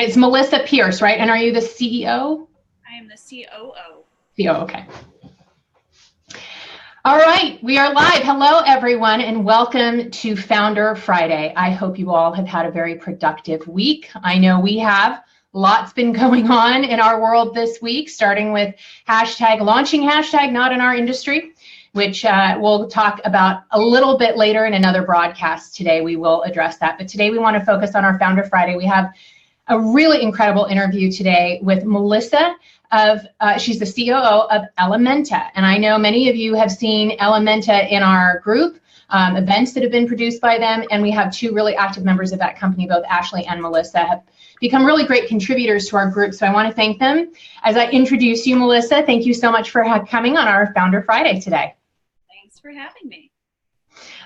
It's Melissa Pierce, right? And are you the CEO? I am the COO. CEO, okay. All right, we are live. Hello, everyone, and welcome to Founder Friday. I hope you all have had a very productive week. I know we have. Lots been going on in our world this week, starting with launching hashtag not in our industry, which we'll talk about a little bit later in another broadcast today. We will address that. But today we want to focus on our Founder Friday. We have a really incredible interview today with Melissa she's the COO of Ellementa. And I know many of you have seen Ellementa in our group, events that have been produced by them. And we have two really active members of that company, both Ashley and Melissa, have become really great contributors to our group. So I want to thank them. As I introduce you, Melissa, thank you so much for coming on our Founder Friday today. Thanks for having me.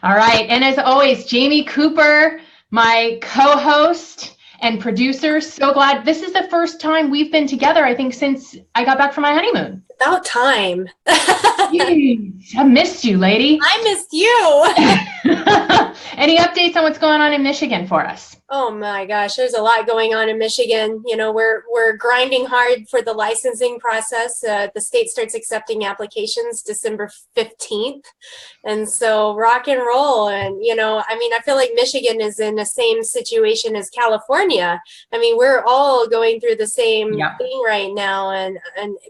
All right. And as always, Jamie Cooper, my co-host and producer. So glad. This is the first time we've been together, I think, since I got back from my honeymoon. About time. Jeez, I missed you, lady. I missed you. Any updates on what's going on in Michigan for us? Oh my gosh, there's a lot going on in Michigan. You know, we're grinding hard for the licensing process. The state starts accepting applications December 15th. And so rock and roll. And, you know, I mean, I feel like Michigan is in the same situation as California. I mean, we're all going through the same thing right now.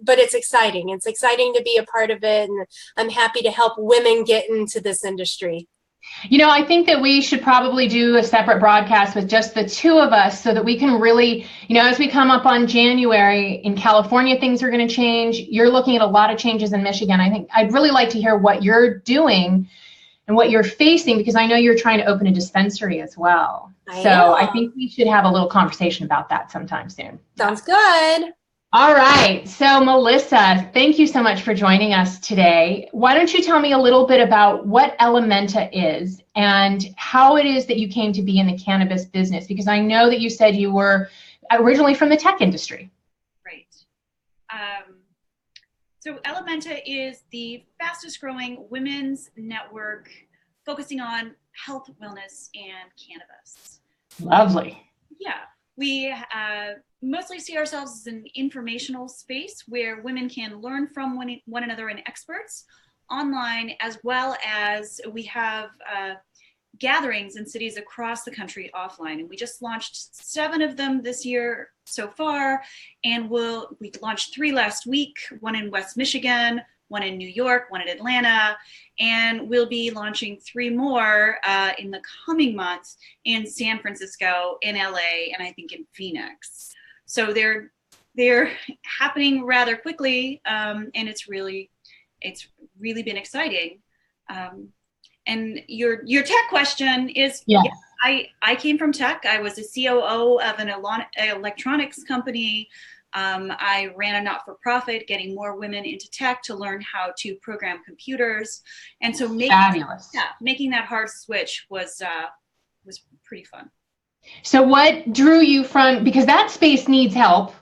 But it's exciting. It's exciting to be a part of it. And I'm happy to help women get into this industry. You know, I think that we should probably do a separate broadcast with just the two of us so that we can really, you know, as we come up on January in California, things are going to change. You're looking at a lot of changes in Michigan. I think I'd really like to hear what you're doing and what you're facing, because I know you're trying to open a dispensary as well. I think we should have a little conversation about that sometime soon. Sounds good. All right. So Melissa, thank you so much for joining us today. Why don't you tell me a little bit about what Ellementa is and how it is that you came to be in the cannabis business? Because I know that you said you were originally from the tech industry. Right. So Ellementa is the fastest growing women's network focusing on health, wellness, and cannabis. Lovely. Yeah. We mostly see ourselves as an informational space where women can learn from one another and experts online, as well as we have gatherings in cities across the country offline. And we just launched 7 of them this year so far. And we launched 3 last week, one in West Michigan, one in New York, one in Atlanta, and we'll be launching 3 more in the coming months in San Francisco, in LA, and I think in Phoenix. So they're happening rather quickly, and it's really been exciting. And your tech question is, yes. I came from tech. I was a COO of an electronics company. I ran a not-for-profit, getting more women into tech to learn how to program computers, and so making that hard switch was pretty fun. So what drew you from, because that space needs help,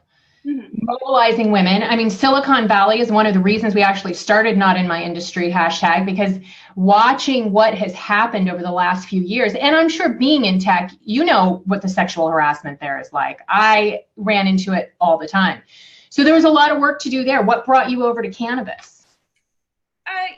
mobilizing women. I mean, Silicon Valley is one of the reasons we actually started Not in My Industry hashtag, because watching what has happened over the last few years, and I'm sure being in tech, you know what the sexual harassment there is like. I ran into it all the time. So there was a lot of work to do there. What brought you over to cannabis?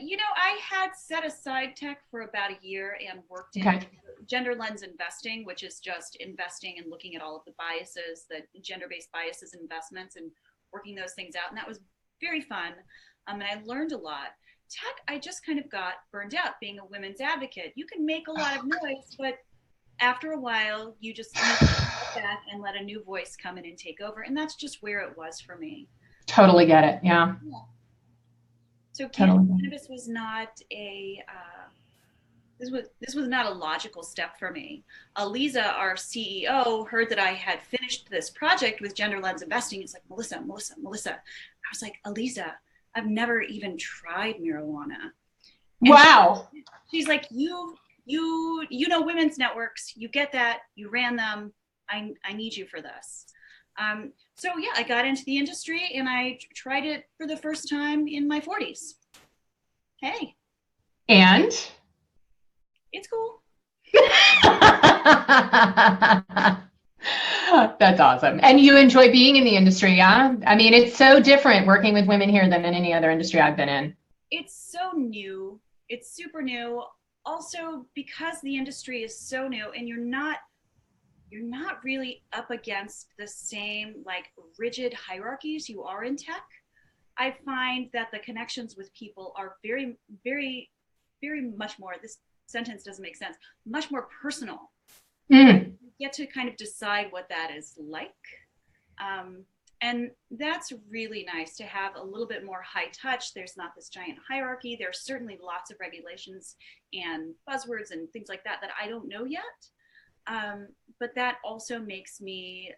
You know, I had set aside tech for about a year and worked in gender lens investing, which is just investing and looking at all of the biases, the gender-based biases in investments, and working those things out. And that was very fun. And I learned a lot. Tech, I just kind of got burned out being a women's advocate. You can make a lot of noise, but after a while, you just need to step back and let a new voice come in and take over. And that's just where it was for me. Totally get it. Yeah. So cannabis was not this was not a logical step for me. Aliza, our CEO, heard that I had finished this project with Gender Lens Investing. It's like, Melissa. I was like, Aliza, I've never even tried marijuana. And wow. She's like, you know women's networks. You get that. You ran them. I need you for this. So yeah, I got into the industry and I tried it for the first time in my 40s. Hey. And? It's cool. That's awesome. And you enjoy being in the industry, yeah? I mean, it's so different working with women here than in any other industry I've been in. It's so new. It's super new. Also, because the industry is so new and you're not really up against the same like rigid hierarchies you are in tech. I find that the connections with people are very, very, very much more, this sentence doesn't make sense, much more personal. You get to kind of decide what that is like. And that's really nice to have a little bit more high touch. There's not this giant hierarchy. There's certainly lots of regulations and buzzwords and things like that that I don't know yet. But that also makes me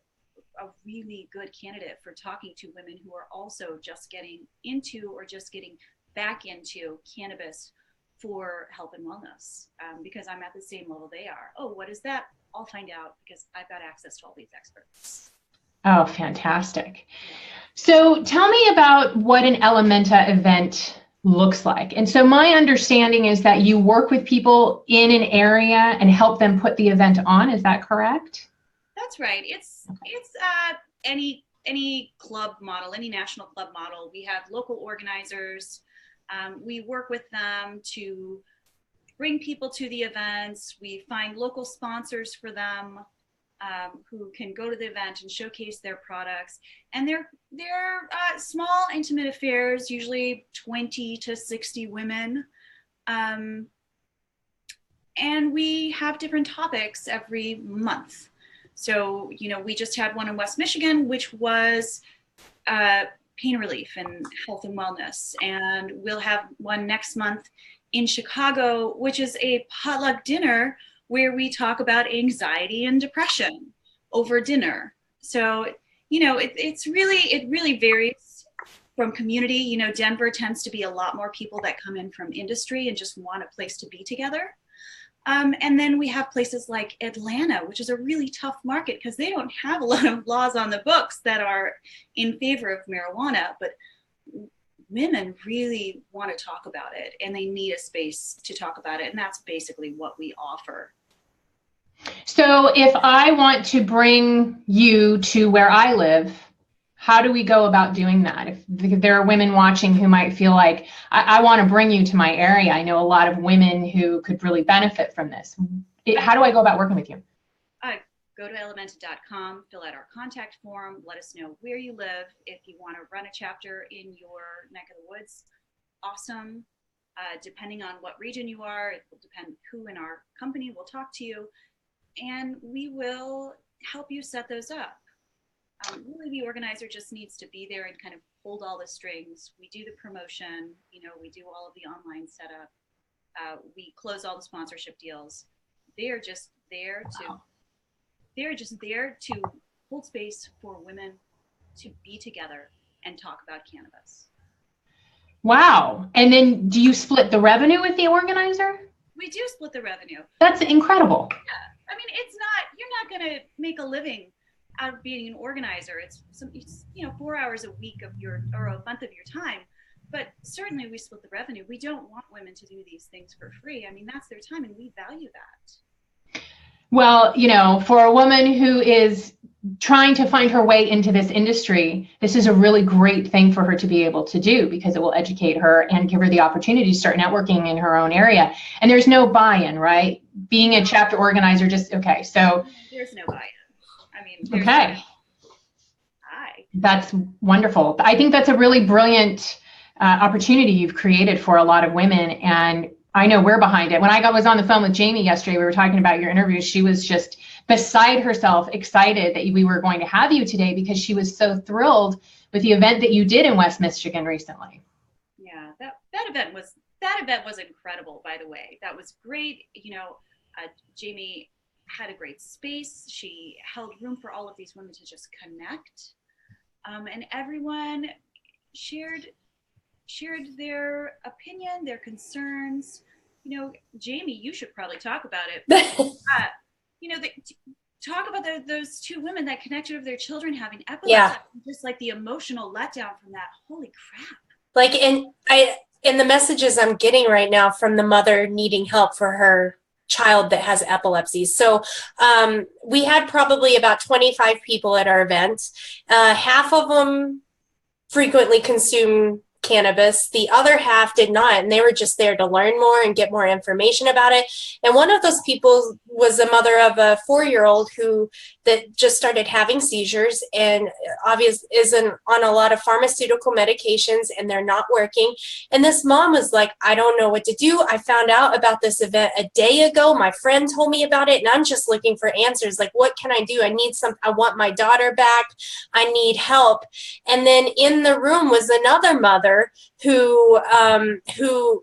a really good candidate for talking to women who are also just getting into or just getting back into cannabis for health and wellness, because I'm at the same level they are. Oh, what is that? I'll find out because I've got access to all these experts. Oh, fantastic. So tell me about what an Ellementa event looks like. And so my understanding is that you work with people in an area and help them put the event on. Is that correct? That's right. It's any club model, any national club model. We have local organizers. We work with them to bring people to the events. We find local sponsors for them who can go to the event and showcase their products. And they're small, intimate affairs, usually 20 to 60 women. And we have different topics every month. So, we just had one in West Michigan, which was pain relief and health and wellness. And we'll have one next month in Chicago, which is a potluck dinner where we talk about anxiety and depression over dinner. So, it really varies from community. Denver tends to be a lot more people that come in from industry and just want a place to be together. And then we have places like Atlanta, which is a really tough market because they don't have a lot of laws on the books that are in favor of marijuana, but women really want to talk about it and they need a space to talk about it. And that's basically what we offer. So if I want to bring you to where I live, how do we go about doing that? If there are women watching who might feel like, I want to bring you to my area. I know a lot of women who could really benefit from this. How do I go about working with you? Go to ellementa.com, fill out our contact form, let us know where you live. If you want to run a chapter in your neck of the woods, awesome. Depending on what region you are, it will depend who in our company will talk to you, and we will help you set those up. Really, the organizer just needs to be there and kind of hold all the strings. We do the promotion, we do all of the online setup. We close all the sponsorship deals. They're just there to hold space for women to be together and talk about cannabis. Wow. And then do you split the revenue with the organizer? We do split the revenue. That's incredible. Yeah. I mean, you're not going to make a living out of being an organizer. It's 4 hours a week or a month of your time, but certainly we split the revenue. We don't want women to do these things for free. I mean, that's their time and we value that. Well, for a woman who is trying to find her way into this industry, this is a really great thing for her to be able to do because it will educate her and give her the opportunity to start networking in her own area. And there's no buy-in, right? Being a chapter organizer, okay. So there's no buy-in. I mean, okay. That's wonderful. I think that's a really brilliant opportunity you've created for a lot of women. And I know we're behind it. When I was on the phone with Jamie yesterday, we were talking about your interview. She was just beside herself, excited that we were going to have you today because she was so thrilled with the event that you did in West Michigan recently. Yeah, that event was incredible, by the way. That was great. Jamie had a great space. She held room for all of these women to just connect. And everyone shared their opinion, their concerns. Jamie, you should probably talk about it. Talk about those two women that connected with their children having epilepsy. Yeah. Just like the emotional letdown from that. Holy crap. Like in the messages I'm getting right now from the mother needing help for her child that has epilepsy. So we had probably about 25 people at our event. Half of them frequently consume cannabis. The other half did not, and they were just there to learn more and get more information about it. And one of those people was a mother of a 4-year-old who that just started having seizures and obviously isn't on a lot of pharmaceutical medications, and they're not working. And this mom was like, I don't know what to do. I found out about this event a day ago. My friend told me about it, and I'm just looking for answers. Like, what can I do? I want my daughter back. I need help. And then in the room was another mother who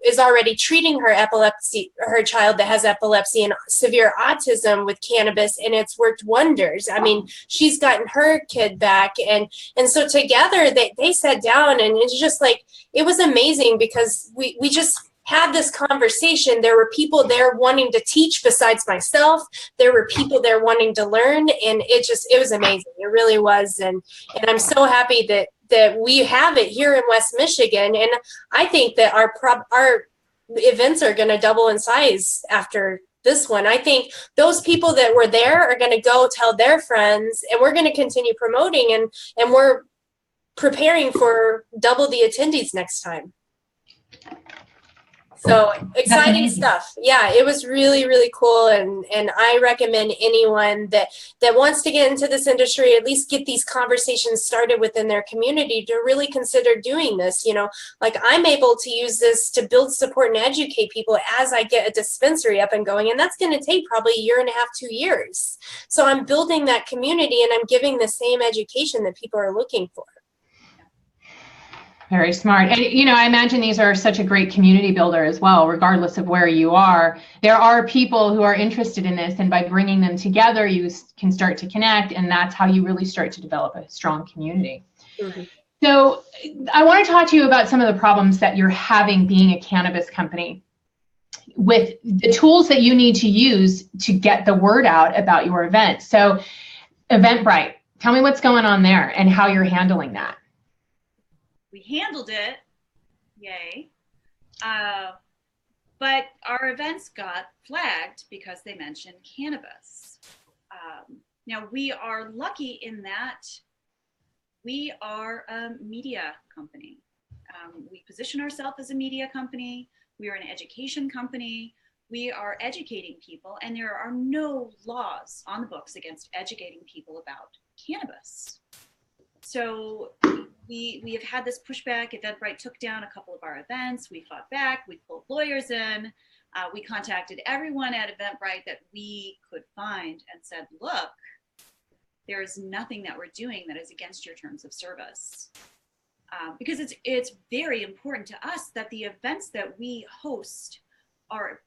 is already treating her child that has epilepsy and severe autism with cannabis, and it's worked wonders. I mean, she's gotten her kid back, and so together they sat down, and it's just like, it was amazing because we just had this conversation. There were people there wanting to teach besides myself. There were people there wanting to learn, and it was amazing. It really was. And I'm so happy that we have it here in West Michigan. And I think that our events are going to double in size after this one. I think those people that were there are going to go tell their friends, and we're going to continue promoting, and we're preparing for double the attendees next time. So exciting stuff. Yeah, it was really, really cool. And I recommend anyone that wants to get into this industry, at least get these conversations started within their community, to really consider doing this. You know, like, I'm able to use this to build support and educate people as I get a dispensary up and going. And that's going to take probably 1.5 to 2 years. So I'm building that community, and I'm giving the same education that people are looking for. Very smart. And, you know, I imagine these are such a great community builder as well, regardless of where you are. There are people who are interested in this, and by bringing them together, you can start to connect, and that's how you really start to develop a strong community. Mm-hmm. So I want to talk to you about some of the problems that you're having being a cannabis company, with the tools that you need to use to get the word out about your event. So Eventbrite, tell me what's going on there and how you're handling that. We handled it, yay. But our events got flagged because they mentioned cannabis. Now, we are lucky in that we are a media company. We position ourselves as a media company. We are an education company. We are educating people, and there are no laws on the books against educating people about cannabis. So we have had this pushback. Eventbrite took down a couple of our events. We fought back. We pulled lawyers in. We contacted everyone at Eventbrite that we could find and said, look, there is nothing that we're doing that is against your terms of service. Because it's very important to us that the events that we host are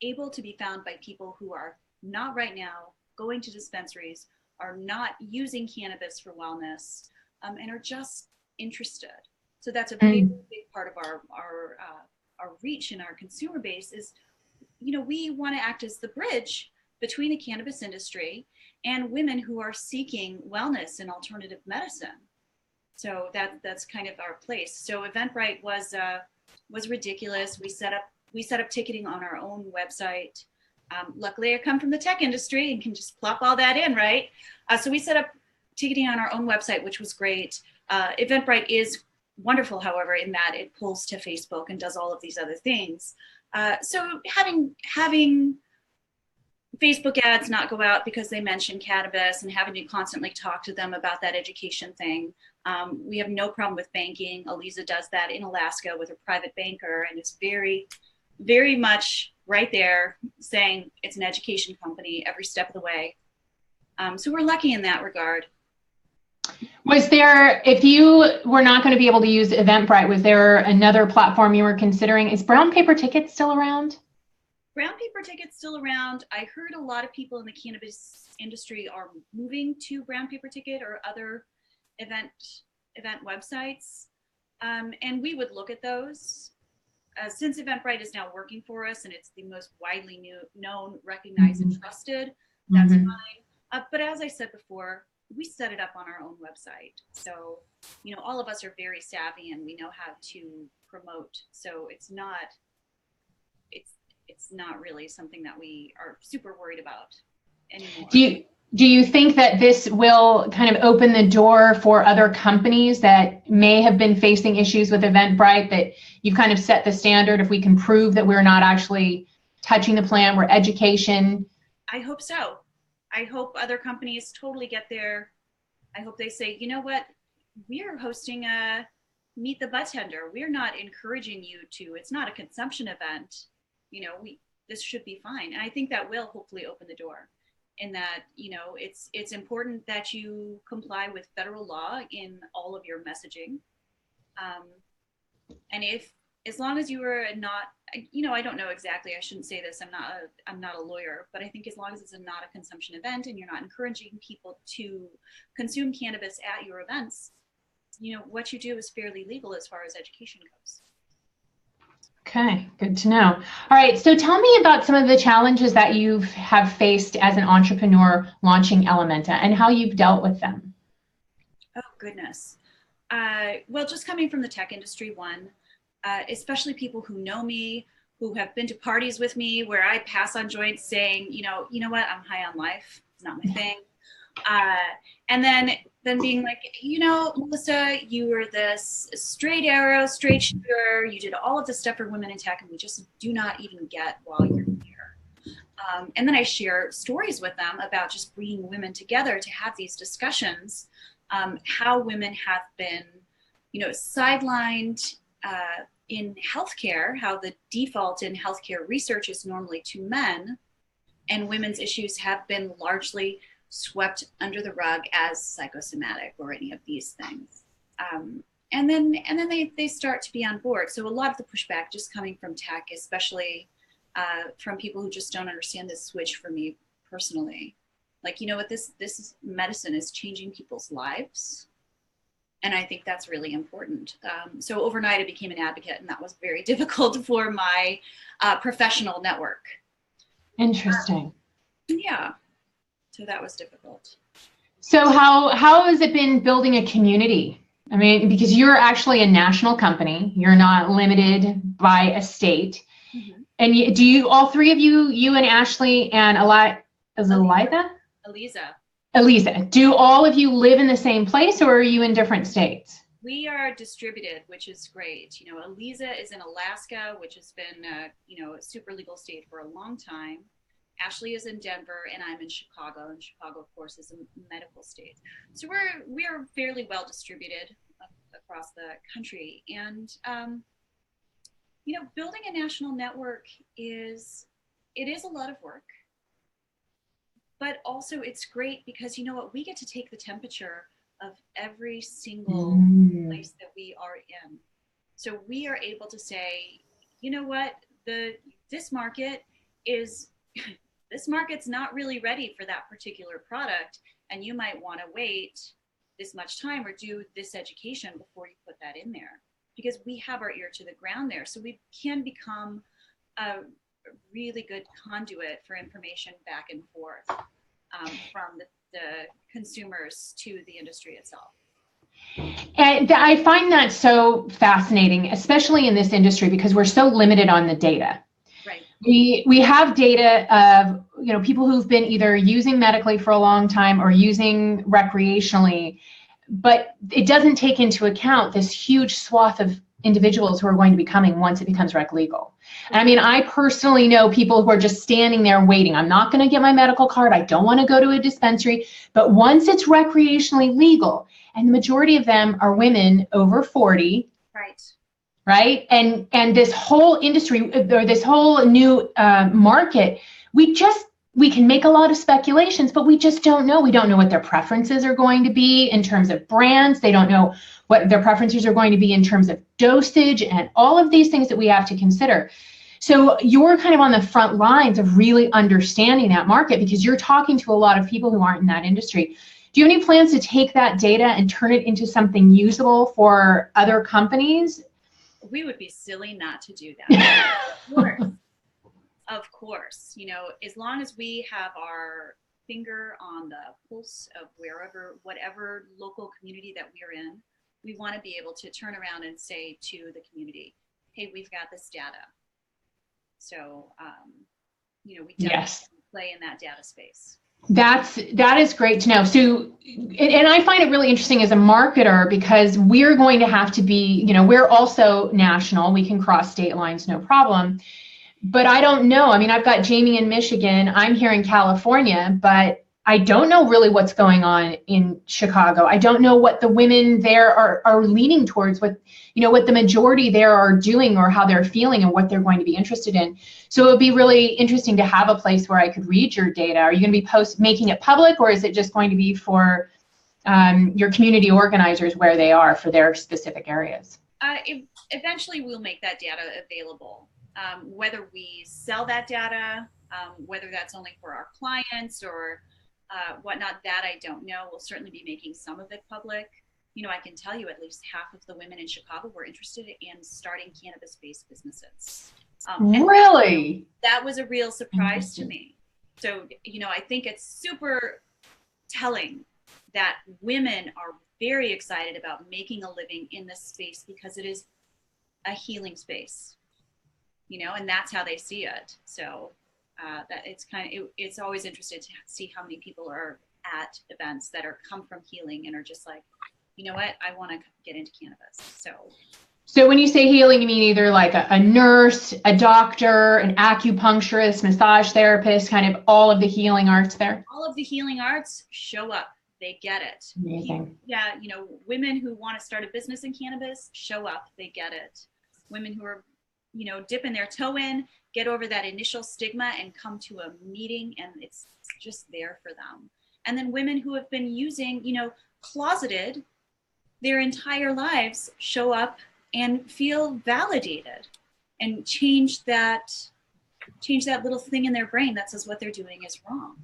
able to be found by people who are not right now going to dispensaries, are not using cannabis for wellness, and are just interested. So that's a big part of our reach in our consumer base is, you know, we want to act as the bridge between the cannabis industry and women who are seeking wellness and alternative medicine. So that's kind of our place. So Eventbrite was ridiculous. We set up ticketing on our own website. Luckily, I come from the tech industry and can just plop all that in, right? So we set up ticketing on our own website, which was great. Eventbrite is wonderful, however, in that it pulls to Facebook and does all of these other things. So having Facebook ads not go out because they mention cannabis and having to constantly talk to them about that education thing. We have no problem with banking. Aliza does that in Alaska with her private banker, and is very, very much right there saying it's an education company every step of the way. So we're lucky in that regard. Was there, if you were not going to be able to use Eventbrite, was there another platform you were considering? Is Brown Paper Ticket still around? Brown Paper Ticket's still around. I heard a lot of people in the cannabis industry are moving to Brown Paper Ticket or other event websites. And we would look at those. Since Eventbrite is now working for us and it's the most widely known, recognized, and trusted, that's fine. But as I said before, we set it up on our own website. So, you know, all of us are very savvy and we know how to promote. So it's not really something that we are super worried about anymore. Do you think that this will kind of open the door for other companies that may have been facing issues with Eventbrite, that you've kind of set the standard? If we can prove that we're not actually touching the plant, we're education? I hope so. I hope other companies totally get there. I hope they say, you know what, we are hosting a Meet the Budtender. We're not encouraging you to, it's not a consumption event. You know, this should be fine. And I think that will hopefully open the door. In that, you know, it's important that you comply with federal law in all of your messaging. And as long as you are not, you know, I don't know exactly, I shouldn't say this, I'm not a lawyer, but I think as long as it's not a consumption event and you're not encouraging people to consume cannabis at your events, you know, what you do is fairly legal as far as education goes. Okay, good to know. All right, so tell me about some of the challenges that you have faced as an entrepreneur launching Ellementa and how you've dealt with them. Oh, goodness. Well, just coming from the tech industry, especially people who know me, who have been to parties with me where I pass on joints saying, you know what, I'm high on life. It's not my thing. And then being like, you know, Melissa, you were this straight arrow, straight shooter. You did all of this stuff for women in tech, and we just do not even get while you're here. And then I share stories with them about just bringing women together to have these discussions, how women have been, you know, sidelined in healthcare, how the default in healthcare research is normally to men, and women's issues have been largely swept under the rug as psychosomatic or any of these things. And then they start to be on board. So a lot of the pushback just coming from tech, especially from people who just don't understand this switch for me personally. Like, you know what, this medicine is changing people's lives. And I think that's really important. So overnight I became an advocate, and that was very difficult for my professional network. Interesting. Yeah. So that was difficult. So how has it been building a community? I mean, because you're actually a national company, you're not limited by a state. Mm-hmm. And do you, all three of you and Ashley and Eliza, do all of you live in the same place, or are you in different states? We are distributed, which is great. You know, Eliza is in Alaska, which has been, you know, a super legal state for a long time. Ashley is in Denver, and I'm in Chicago. And Chicago, of course, is a medical state. So we are fairly well distributed across the country. And you know, building a national network is a lot of work, but also it's great because, you know what, we get to take the temperature of every single place that we are in. So we are able to say, you know what, this market's not really ready for that particular product, and you might want to wait this much time or do this education before you put that in there, because we have our ear to the ground there. So we can become a really good conduit for information back and forth from the consumers to the industry itself. And I find that so fascinating, especially in this industry, because we're so limited on the data. Right. We have data of, you know, people who've been either using medically for a long time or using recreationally, but it doesn't take into account this huge swath of individuals who are going to be coming once it becomes rec legal. And I mean, I personally know people who are just standing there waiting. I'm not going to get my medical card. I don't want to go to a dispensary. But once it's recreationally legal, and the majority of them are women over 40, right? And this whole industry, or this whole new market, we can make a lot of speculations, but we just don't know. We don't know what their preferences are going to be in terms of brands. They don't know what their preferences are going to be in terms of dosage and all of these things that we have to consider. So you're kind of on the front lines of really understanding that market, because you're talking to a lot of people who aren't in that industry. Do you have any plans to take that data and turn it into something usable for other companies? We would be silly not to do that. Of course. Of course, you know, as long as we have our finger on the pulse of whatever local community that we're in, we want to be able to turn around and say to the community, hey, we've got this data. So, we Yes. definitely play in that data space. That is great to know. So, and I find it really interesting as a marketer because we're going to have to be, we're also national. We can cross state lines, no problem. But I don't know. I mean, I've got Jamie in Michigan. I'm here in California, but I don't know really what's going on in Chicago. I don't know what the women there are leaning towards, what the majority there are doing or how they're feeling and what they're going to be interested in. So it would be really interesting to have a place where I could read your data. Are you going to be making it public, or is it just going to be for your community organizers where they are for their specific areas? Eventually, we'll make that data available. Whether we sell that data, whether that's only for our clients or whatnot, that I don't know. We'll certainly be making some of it public. I can tell you at least half of the women in Chicago were interested in starting cannabis-based businesses. Really? That was a real surprise to me. So, I think it's super telling that women are very excited about making a living in this space because it is a healing space, and that's how they see it. So that it's always interesting to see how many people are at events that come from healing and are just like, you know what, I want to get into cannabis. So when you say healing, you mean either like a nurse, a doctor, an acupuncturist, massage therapist, kind of all of the healing arts there? All of the healing arts show up. They get it. Amazing. Yeah, women who want to start a business in cannabis show up. They get it. Women who are, dipping their toe in, get over that initial stigma and come to a meeting and it's just there for them. And then women who have been using, closeted their entire lives show up and feel validated and change that little thing in their brain that says what they're doing is wrong.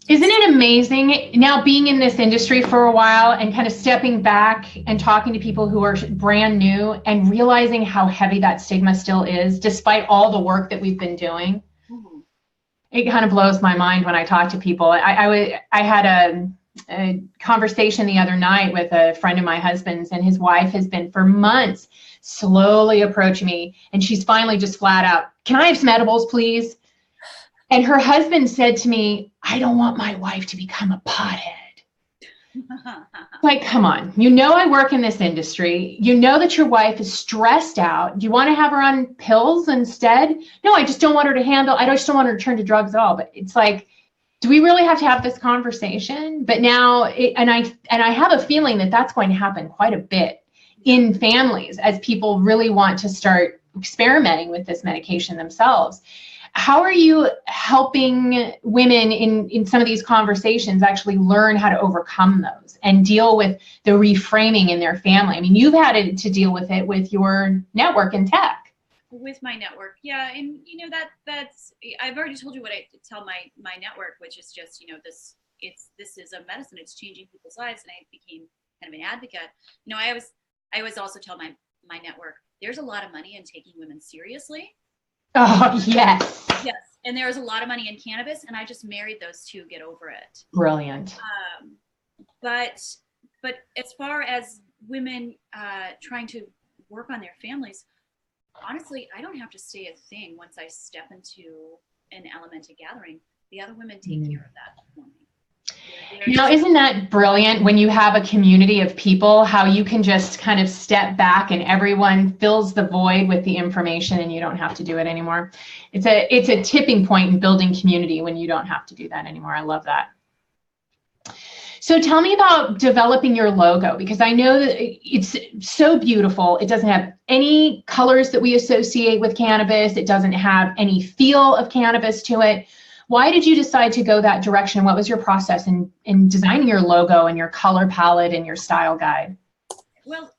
Isn't it amazing now being in this industry for a while and kind of stepping back and talking to people who are brand new and realizing how heavy that stigma still is, despite all the work that we've been doing? Mm-hmm. It kind of blows my mind when I talk to people. I had a conversation the other night with a friend of my husband's, and his wife has been for months slowly approaching me, and she's finally just flat out, "Can I have some edibles, please?" And her husband said to me, "I don't want my wife to become a pothead." Like, come on. I work in this industry. That your wife is stressed out. Do you want to have her on pills instead? No, I just don't want her to I just don't want her to turn to drugs at all. But it's like, do we really have to have this conversation? But now, I have a feeling that that's going to happen quite a bit in families as people really want to start experimenting with this medication themselves. How are you helping women in some of these conversations actually learn how to overcome those and deal with the reframing in their family? I mean, you've had to deal with it with your network and tech. With my network, yeah, and that's I've already told you what I tell my network, which is just this is a medicine. It's changing people's lives, and I became kind of an advocate. I always also tell my network, there's a lot of money in taking women seriously. Oh, yes. Yes. And there was a lot of money in cannabis, and I just married those two. Get over it. Brilliant. But as far as women trying to work on their families, honestly, I don't have to say a thing once I step into an Ellementa gathering. The other women take care of that for me. Isn't that brilliant when you have a community of people, how you can just kind of step back and everyone fills the void with the information and you don't have to do it anymore. It's a tipping point in building community when you don't have to do that anymore. I love that. So tell me about developing your logo, because I know that it's so beautiful. It doesn't have any colors that we associate with cannabis. It doesn't have any feel of cannabis to it. Why did you decide to go that direction? What was your process in designing your logo and your color palette and your style guide? Well,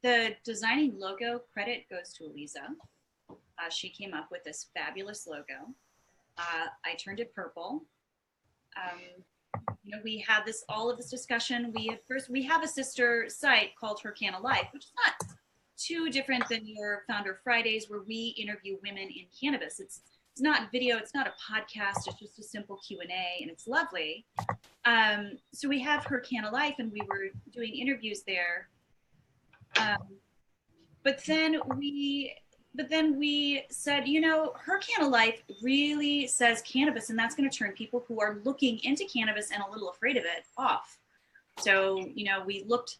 the designing logo credit goes to Eliza. She came up with this fabulous logo. I turned it purple. We had all of this discussion. We have a sister site called Her Canna Life, which is not too different than your Founder Fridays, where we interview women in cannabis. It's not video, it's not a podcast, it's just a simple Q&A, and it's lovely. So we have Her Canna Life, and we were doing interviews there. But then we but then we said, you know, her Can of Life really says cannabis, and that's going to turn people who are looking into cannabis and a little afraid of it off. So, you know, we looked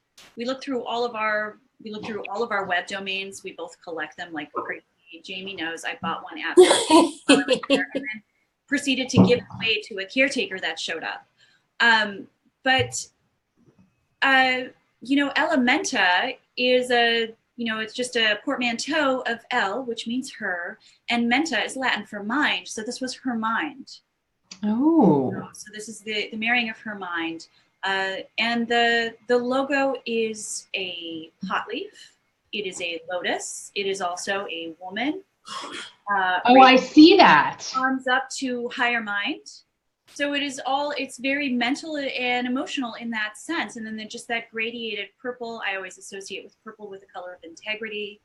through all of our web domains. We both collect them like crazy. Jamie knows I bought one at and then proceeded to give it away to a caretaker that showed up. You know, Ellementa is it's just a portmanteau of El, which means her, and menta is Latin for mind. So this was her mind. Oh. So this is the marrying of her mind. And the logo is a pot leaf. It is a lotus. It is also a woman. I see that. Arms up to higher mind. So it's very mental and emotional in that sense. And then just that gradiated purple, I always associate with purple with the color of integrity.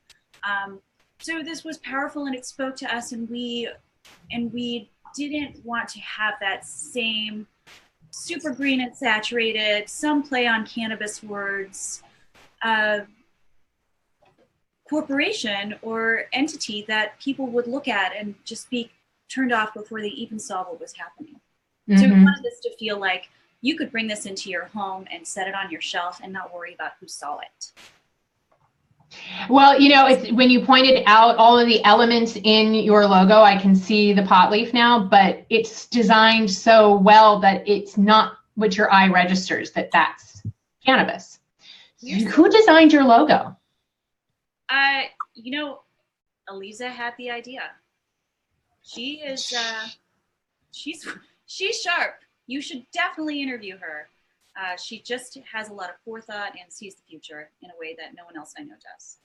So this was powerful and it spoke to us, and we didn't want to have that same super green and saturated, some play on cannabis words, corporation or entity that people would look at and just be turned off before they even saw what was happening. So we wanted this to feel like you could bring this into your home and set it on your shelf and not worry about who saw it. Well, you know, when you pointed out all of the elements in your logo, I can see the pot leaf now, but it's designed so well that it's not what your eye registers, that's cannabis. Who designed your logo? You know, Eliza had the idea. She is, she's sharp. You should definitely interview her. She just has a lot of forethought and sees the future in a way that no one else I know does.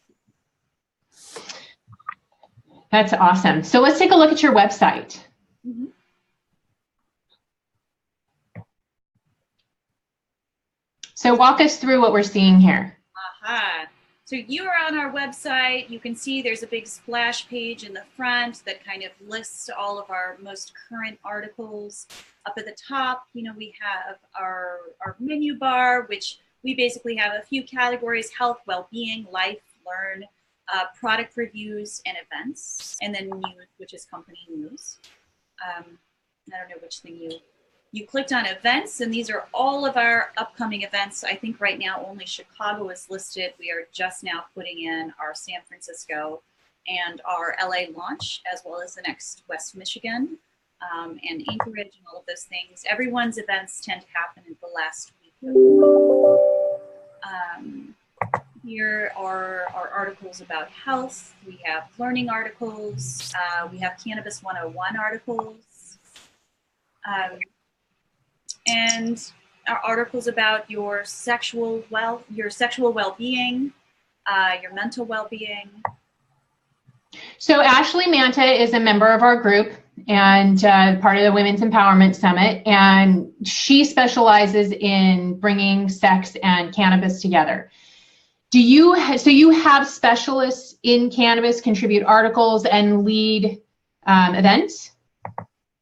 That's awesome. So let's take a look at your website. Mm-hmm. So walk us through what we're seeing here. Aha. So you are on our website. You can see there's a big splash page in the front that kind of lists all of our most current articles. Up at the top, you know, we have our menu bar, which we basically have a few categories: health, well-being, life, learn, product reviews, and events, and then news, which is company news. I don't know which thing you clicked on events, and these are all of our upcoming events. I think right now only Chicago is listed. We are just now putting in our San Francisco and our LA launch, as well as the next West Michigan and Anchorage and all of those things. Everyone's events tend to happen in the last week of the month. Here are our articles about health. We have learning articles. We have Cannabis 101 articles. And our articles about your sexual well-being, your mental well-being. So Ashley Manta is a member of our group and part of the Women's Empowerment Summit, and she specializes in bringing sex and cannabis together. So you have specialists in cannabis contribute articles and lead events?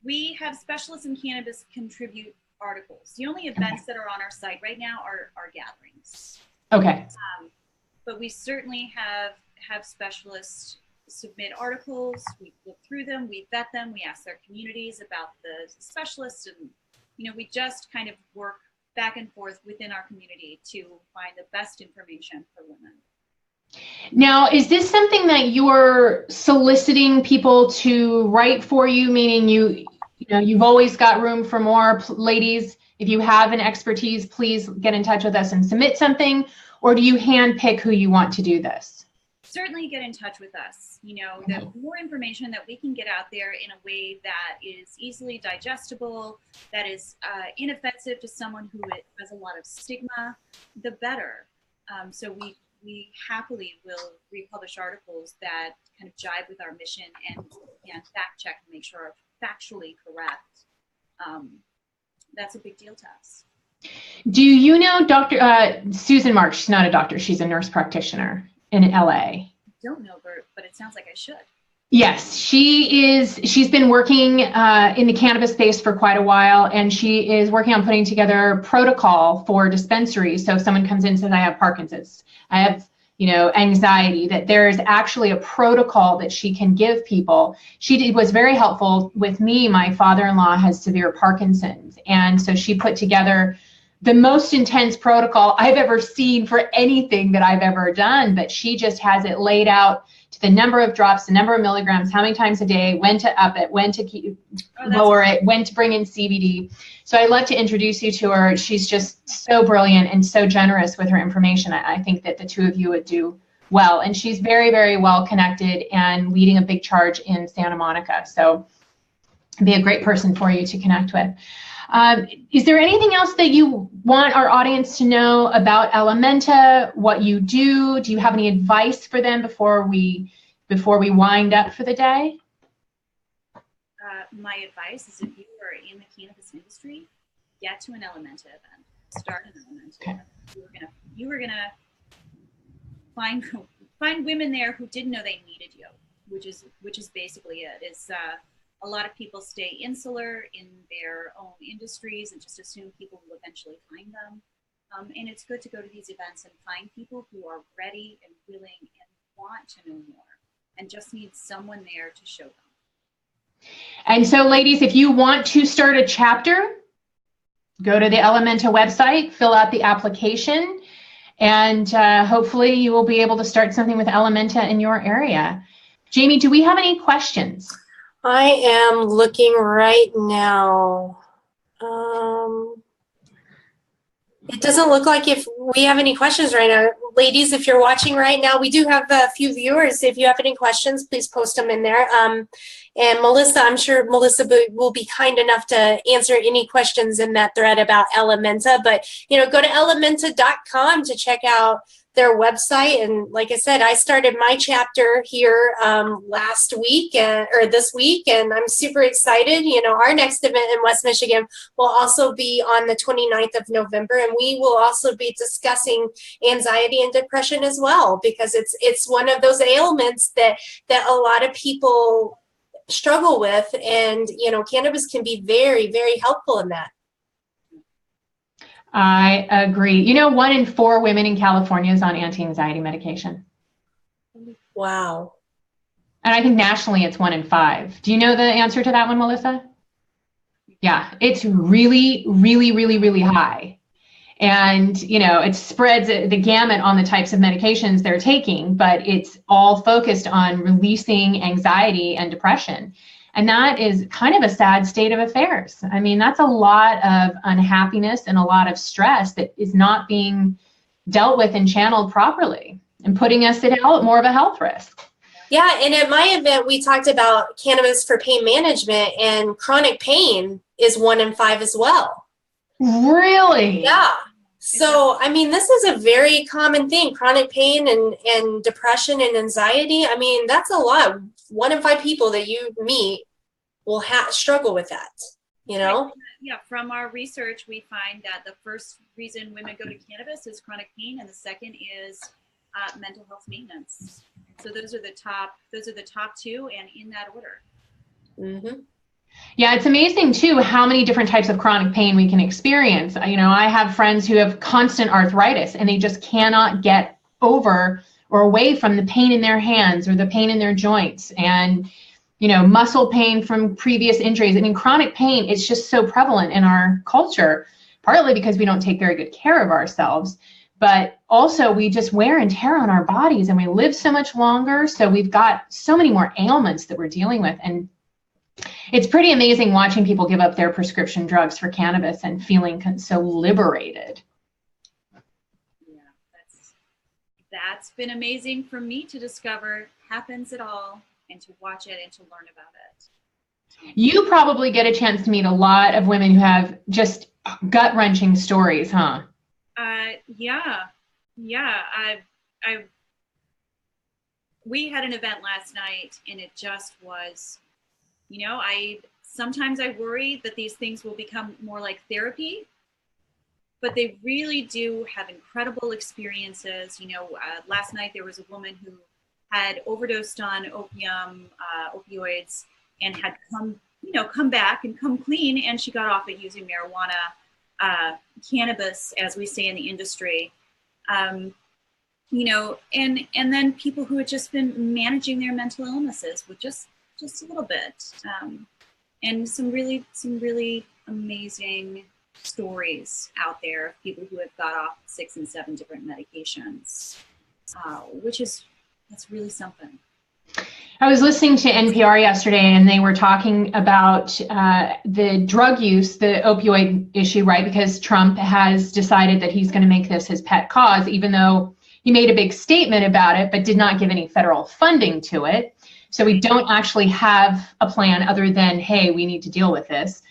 We have specialists in cannabis contribute articles. The only events that are on our site right now are gatherings. Okay. But we certainly have specialists submit articles. We look through them, we vet them, we ask their communities about the specialists, and you know, we just kind of work back and forth within our community to find the best information for women. Now, is this something that you're soliciting people to write for you, meaning you've always got room for more? Ladies, if you have an expertise, please get in touch with us and submit something, or do you handpick who you want to do this? Certainly get in touch with us. You know, the more information that we can get out there in a way that is easily digestible, that is inoffensive to someone who has a lot of stigma, the better. So we happily will republish articles that kind of jive with our mission and fact check and make sure are factually correct. That's a big deal to us. Do you know Dr. Susan Marks? She's not a doctor, she's a nurse practitioner in LA. I don't know her, but it sounds like I should. Yes, she's been working in the cannabis space for quite a while, and she is working on putting together protocol for dispensaries. So if someone comes in and says, I have Parkinson's, I have anxiety, that there's actually a protocol that she can give people. Was very helpful with me. My father-in-law has severe Parkinson's. And so she put together the most intense protocol I've ever seen for anything that I've ever done. But she just has it laid out to the number of drops, the number of milligrams, how many times a day, when to up it, when to lower it, when to bring in CBD. So I'd love to introduce you to her. She's just so brilliant and so generous with her information. I think that the two of you would do well. And she's very, very well connected and leading a big charge in Santa Monica. So it'd be a great person for you to connect with. Is there anything else that you want our audience to know about Ellementa, what you do? Do you have any advice for them before we wind up for the day? My advice is, if you are in the cannabis industry, get to an Ellementa event. Start an Ellementa event. You were gonna find women there who didn't know they needed you, which is basically it. A lot of people stay insular in their own industries and just assume people will eventually find them. And it's good to go to these events and find people who are ready and willing and want to know more, and just need someone there to show them. And so, ladies, if you want to start a chapter, go to the Ellementa website, fill out the application, and hopefully you will be able to start something with Ellementa in your area. Jamie, do we have any questions? I am looking right now. It doesn't look like if we have any questions right now. Ladies, if you're watching right now, we do have a few viewers. If you have any questions, please post them in there. And Melissa, I'm sure Melissa will be kind enough to answer any questions in that thread about Ellementa. But, go to ellementa.com to check out their website. And like I said, I started my chapter here last week or this week, and I'm super excited. Our next event in West Michigan will also be on the 29th of November, and we will also be discussing anxiety and depression as well, because it's one of those ailments that a lot of people struggle with, and cannabis can be very, very helpful in that. I agree. 1 in 4 women in California is on anti-anxiety medication. Wow. And I think nationally it's 1 in 5. Do you know the answer to that one, Melissa? Yeah, it's really, really, really, really high. And, it spreads the gamut on the types of medications they're taking, but it's all focused on releasing anxiety and depression. And that is kind of a sad state of affairs. I mean, that's a lot of unhappiness and a lot of stress that is not being dealt with and channeled properly, and putting us at more of a health risk. Yeah, and at my event, we talked about cannabis for pain management, and chronic pain is 1 in 5 as well. Really? Yeah. So, I mean, this is a very common thing, chronic pain and depression and anxiety. I mean, that's a lot. 1 in 5 people that you meet will struggle with that, Yeah, from our research, we find that the first reason women go to cannabis is chronic pain, and the second is mental health maintenance. So those are the top 2, and in that order. Mm-hmm. Yeah, it's amazing too how many different types of chronic pain we can experience. I have friends who have constant arthritis, and they just cannot get over or away from the pain in their hands or the pain in their joints, and muscle pain from previous injuries. I mean, chronic pain is just so prevalent in our culture, partly because we don't take very good care of ourselves, but also we just wear and tear on our bodies, and we live so much longer. So we've got so many more ailments that we're dealing with. And it's pretty amazing watching people give up their prescription drugs for cannabis and feeling so liberated. Yeah, that's been amazing for me to discover happens at all, and to watch it and to learn about it. You probably get a chance to meet a lot of women who have just gut-wrenching stories, huh? Yeah. We had an event last night, and it just was, sometimes I worry that these things will become more like therapy, but they really do have incredible experiences. Last night there was a woman who had overdosed on opioids, and had come back and come clean, and she got off of using marijuana, cannabis, as we say in the industry. and then people who had just been managing their mental illnesses with just a little bit, and some really amazing stories out there of people who have got off 6 and 7 different medications, that's really something. I was listening to NPR yesterday, and they were talking about the drug use, the opioid issue, right? Because Trump has decided that he's going to make this his pet cause, even though he made a big statement about it, but did not give any federal funding to it. So we don't actually have a plan other than, hey, we need to deal with this.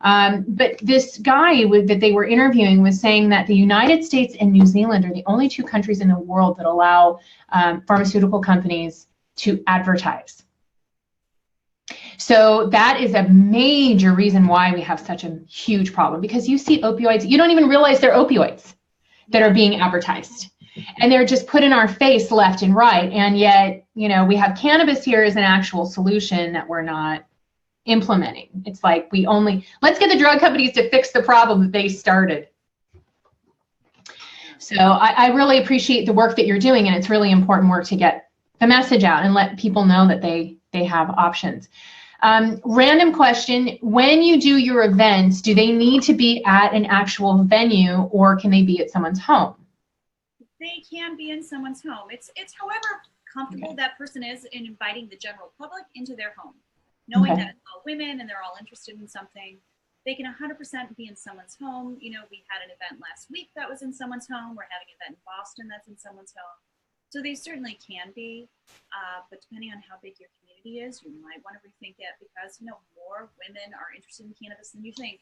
But this guy that they were interviewing was saying that the United States and New Zealand are the only 2 countries in the world that allow pharmaceutical companies to advertise. So that is a major reason why we have such a huge problem, because you see opioids, you don't even realize they're opioids that are being advertised. And they're just put in our face left and right. And yet, we have cannabis here as an actual solution that we're not implementing. It's like let's get the drug companies to fix the problem that they started. So I really appreciate the work that you're doing, and it's really important work to get the message out and let people know that they have options. Random question, when you do your events, do they need to be at an actual venue, or can they be at someone's home? They can be in someone's home. It's however comfortable that person is in inviting the general public into their home. Knowing that it's all women and they're all interested in something, they can 100% be in someone's home. We had an event last week that was in someone's home. We're having an event in Boston that's in someone's home. So they certainly can be, but depending on how big your community is, you might want to rethink it, because more women are interested in cannabis than you think.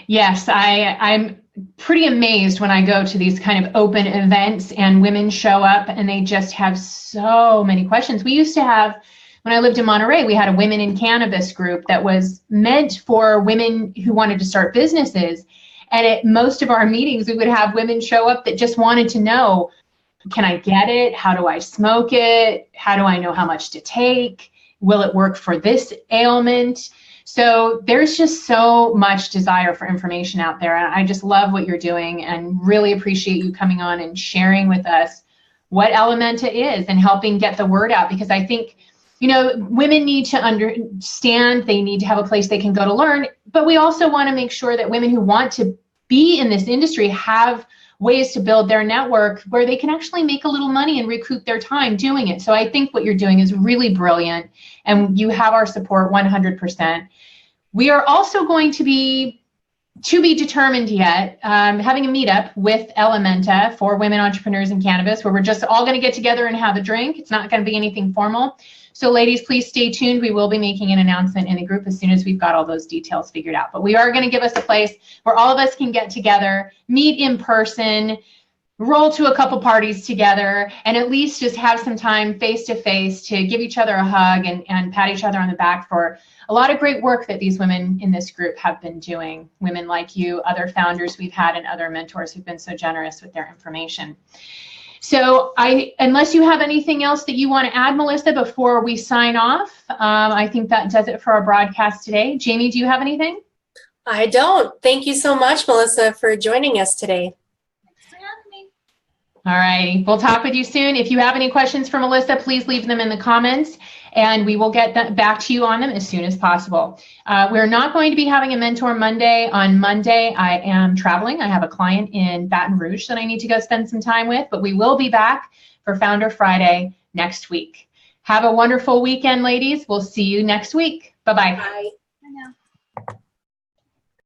Yes, I'm pretty amazed when I go to these kind of open events and women show up and they just have so many questions. We used to have, when I lived in Monterey, we had a women in cannabis group that was meant for women who wanted to start businesses. And at most of our meetings, we would have women show up that just wanted to know, can I get it? How do I smoke it? How do I know how much to take? Will it work for this ailment? So there's just so much desire for information out there. And I just love what you're doing and really appreciate you coming on and sharing with us what Ellementa is and helping get the word out, because I think, women need to understand, they need to have a place they can go to learn, but we also want to make sure that women who want to be in this industry have ways to build their network where they can actually make a little money and recoup their time doing it. So I think what you're doing is really brilliant, and you have our support 100%. We are also going to be determined yet, having a meetup with Ellementa for women entrepreneurs in cannabis, where we're just all going to get together and have a drink. It's not going to be anything formal. So ladies, please stay tuned. We will be making an announcement in the group as soon as we've got all those details figured out. But we are going to give us a place where all of us can get together, meet in person, roll to a couple parties together, and at least just have some time face to face to give each other a hug and pat each other on the back for a lot of great work that these women in this group have been doing. Women like you, other founders we've had, and other mentors who've been so generous with their information. So unless you have anything else that you want to add, Melissa, before we sign off, I think that does it for our broadcast today. Jamie, do you have anything? I don't. Thank you so much, Melissa, for joining us today. Thanks for having me. All righty. We'll talk with you soon. If you have any questions for Melissa, please leave them in the comments, and we will get back to you on them as soon as possible. We're not going to be having a Mentor Monday. On Monday, I am traveling. I have a client in Baton Rouge that I need to go spend some time with, but we will be back for Founder Friday next week. Have a wonderful weekend, ladies. We'll see you next week. Bye-bye. Bye.